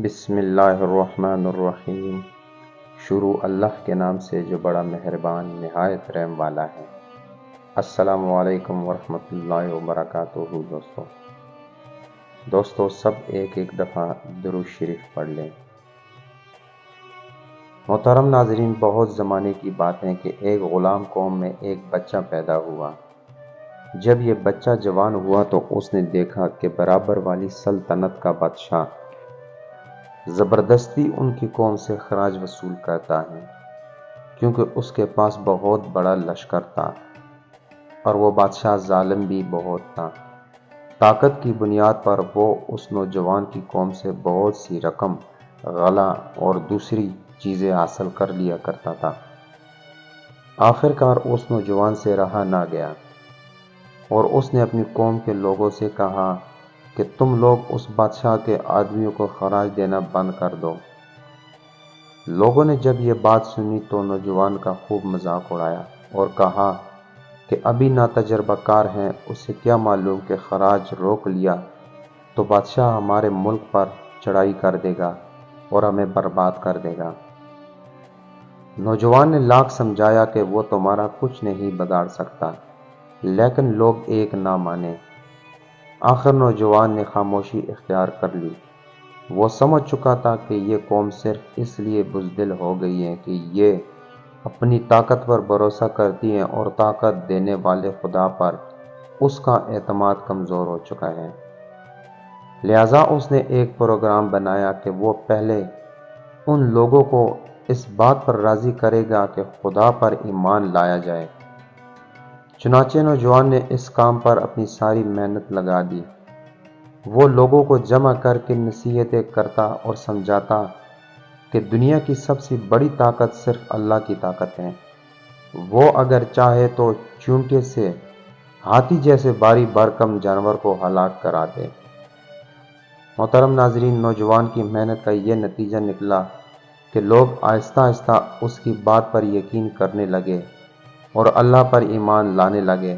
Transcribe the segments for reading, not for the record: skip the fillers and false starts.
بسم اللہ الرحمن الرحیم۔ شروع اللہ کے نام سے جو بڑا مہربان نہایت رحم والا ہے۔ السلام علیکم ورحمۃ اللہ وبرکاتہ۔ دوستو سب ایک دفعہ درود شریف پڑھ لیں۔ محترم ناظرین، بہت زمانے کی بات ہے کہ ایک غلام قوم میں ایک بچہ پیدا ہوا۔ جب یہ بچہ جوان ہوا تو اس نے دیکھا کہ برابر والی سلطنت کا بادشاہ زبردستی ان کی قوم سے خراج وصول کرتا ہے، کیونکہ اس کے پاس بہت بڑا لشکر تھا اور وہ بادشاہ ظالم بھی بہت تھا۔ طاقت کی بنیاد پر وہ اس نوجوان کی قوم سے بہت سی رقم، غلہ اور دوسری چیزیں حاصل کر لیا کرتا تھا۔ آخرکار اس نوجوان سے رہا نہ گیا اور اس نے اپنی قوم کے لوگوں سے کہا کہ تم لوگ اس بادشاہ کے آدمیوں کو خراج دینا بند کر دو۔ لوگوں نے جب یہ بات سنی تو نوجوان کا خوب مذاق اڑایا اور کہا کہ ابھی ناتجربہ کار ہیں، اسے کیا معلوم کہ خراج روک لیا تو بادشاہ ہمارے ملک پر چڑھائی کر دے گا اور ہمیں برباد کر دے گا۔ نوجوان نے لاکھ سمجھایا کہ وہ تمہارا کچھ نہیں بگاڑ سکتا، لیکن لوگ ایک نہ مانے۔ آخر نوجوان نے خاموشی اختیار کر لی۔ وہ سمجھ چکا تھا کہ یہ قوم صرف اس لیے بزدل ہو گئی ہے کہ یہ اپنی طاقت پر بھروسہ کرتی ہے اور طاقت دینے والے خدا پر اس کا اعتماد کمزور ہو چکا ہے۔ لہذا اس نے ایک پروگرام بنایا کہ وہ پہلے ان لوگوں کو اس بات پر راضی کرے گا کہ خدا پر ایمان لایا جائے۔ چنانچہ نوجوان نے اس کام پر اپنی ساری محنت لگا دی۔ وہ لوگوں کو جمع کر کے نصیحتیں کرتا اور سمجھاتا کہ دنیا کی سب سے بڑی طاقت صرف اللہ کی طاقت ہے۔ وہ اگر چاہے تو چیونٹے سے ہاتھی جیسے بھاری بھرکم جانور کو ہلاک کرا دے۔ محترم ناظرین، نوجوان کی محنت کا یہ نتیجہ نکلا کہ لوگ آہستہ آہستہ اس کی بات پر یقین کرنے لگے اور اللہ پر ایمان لانے لگے۔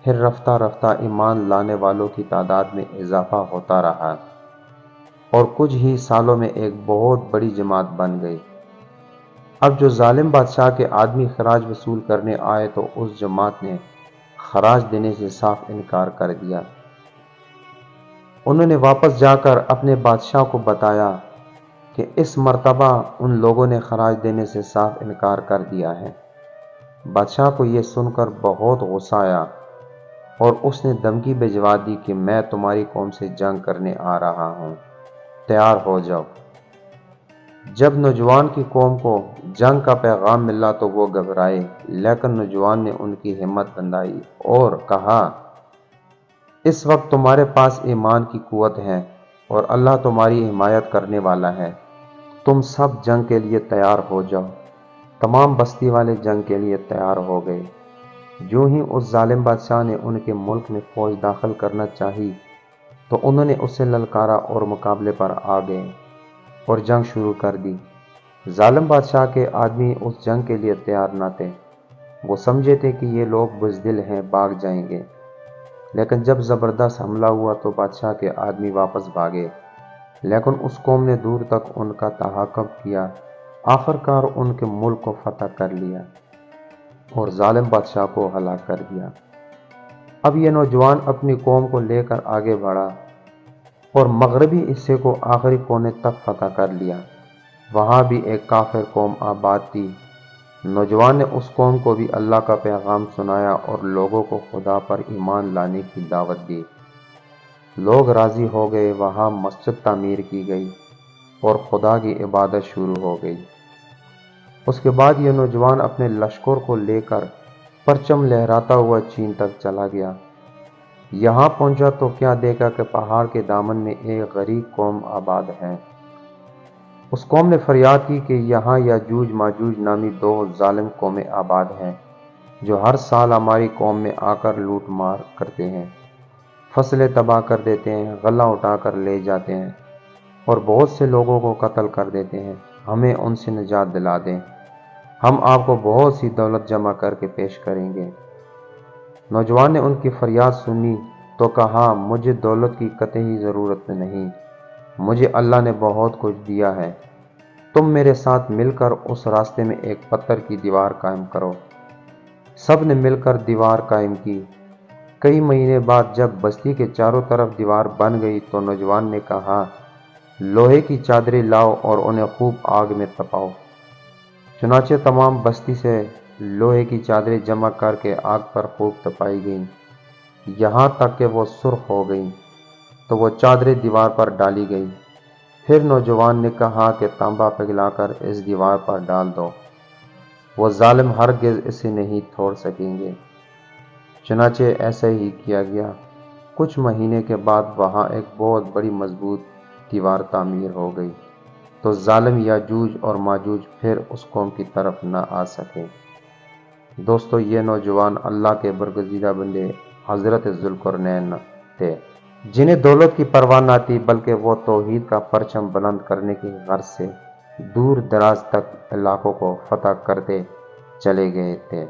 پھر رفتہ رفتہ ایمان لانے والوں کی تعداد میں اضافہ ہوتا رہا اور کچھ ہی سالوں میں ایک بہت بڑی جماعت بن گئی۔ اب جو ظالم بادشاہ کے آدمی خراج وصول کرنے آئے تو اس جماعت نے خراج دینے سے صاف انکار کر دیا۔ انہوں نے واپس جا کر اپنے بادشاہ کو بتایا کہ اس مرتبہ ان لوگوں نے خراج دینے سے صاف انکار کر دیا ہے۔ بادشاہ کو یہ سن کر بہت غصہ آیا اور اس نے دھمکی بھجوا دی کہ میں تمہاری قوم سے جنگ کرنے آ رہا ہوں، تیار ہو جاؤ۔ جب نوجوان کی قوم کو جنگ کا پیغام ملا تو وہ گھبرائے، لیکن نوجوان نے ان کی ہمت بندھائی اور کہا، اس وقت تمہارے پاس ایمان کی قوت ہے اور اللہ تمہاری حمایت کرنے والا ہے۔ تم سب جنگ کے لیے تیار ہو جاؤ۔ تمام بستی والے جنگ کے لیے تیار ہو گئے۔ جو ہی اس ظالم بادشاہ نے ان کے ملک میں فوج داخل کرنا چاہی تو انہوں نے اسے للکارا اور مقابلے پر آ گئے اور جنگ شروع کر دی۔ ظالم بادشاہ کے آدمی اس جنگ کے لیے تیار نہ تھے۔ وہ سمجھے تھے کہ یہ لوگ بزدل ہیں، بھاگ جائیں گے، لیکن جب زبردست حملہ ہوا تو بادشاہ کے آدمی واپس بھاگے، لیکن اس قوم نے دور تک ان کا تعاقب کیا۔ آخرکار ان کے ملک کو فتح کر لیا اور ظالم بادشاہ کو ہلاک کر دیا۔ اب یہ نوجوان اپنی قوم کو لے کر آگے بڑھا اور مغربی حصے کو آخری کونے تک فتح کر لیا۔ وہاں بھی ایک کافر قوم آباد تھی۔ نوجوان نے اس قوم کو بھی اللہ کا پیغام سنایا اور لوگوں کو خدا پر ایمان لانے کی دعوت دی۔ لوگ راضی ہو گئے، وہاں مسجد تعمیر کی گئی اور خدا کی عبادت شروع ہو گئی۔ اس کے بعد یہ نوجوان اپنے لشکر کو لے کر پرچم لہراتا ہوا چین تک چلا گیا۔ یہاں پہنچا تو کیا دیکھا کہ پہاڑ کے دامن میں ایک غریب قوم آباد ہے۔ اس قوم نے فریاد کی کہ یہاں یاجوج ماجوج نامی دو ظالم قومیں آباد ہیں جو ہر سال ہماری قوم میں آ کر لوٹ مار کرتے ہیں، فصلیں تباہ کر دیتے ہیں، غلہ اٹھا کر لے جاتے ہیں اور بہت سے لوگوں کو قتل کر دیتے ہیں۔ ہمیں ان سے نجات دلا دیں، ہم آپ کو بہت سی دولت جمع کر کے پیش کریں گے۔ نوجوان نے ان کی فریاد سنی تو کہا، مجھے دولت کی قطعی ضرورت نہیں، مجھے اللہ نے بہت کچھ دیا ہے، تم میرے ساتھ مل کر اس راستے میں ایک پتھر کی دیوار قائم کرو۔ سب نے مل کر دیوار قائم کی۔ کئی مہینے بعد جب بستی کے چاروں طرف دیوار بن گئی تو نوجوان نے کہا، لوہے کی چادریں لاؤ اور انہیں خوب آگ میں تپاؤ۔ چنانچہ تمام بستی سے لوہے کی چادریں جمع کر کے آگ پر خوب تپائی گئیں، یہاں تک کہ وہ سرخ ہو گئیں، تو وہ چادریں دیوار پر ڈالی گئی۔ پھر نوجوان نے کہا کہ تانبا پگھلا کر اس دیوار پر ڈال دو، وہ ظالم ہرگز اسے نہیں توڑ سکیں گے۔ چنانچہ ایسا ہی کیا گیا۔ کچھ مہینے کے بعد وہاں ایک بہت بڑی مضبوط دیوار تعمیر ہو گئی، تو ظالم یاجوج اور ماجوج پھر اس قوم کی طرف نہ آ سکے۔ دوستو، یہ نوجوان اللہ کے برگزیدہ بندے حضرت ذوالقرنین تھے، جنہیں دولت کی پرواہ نہ تھی، بلکہ وہ توحید کا پرچم بلند کرنے کی غرض سے دور دراز تک علاقوں کو فتح کرتے چلے گئے تھے۔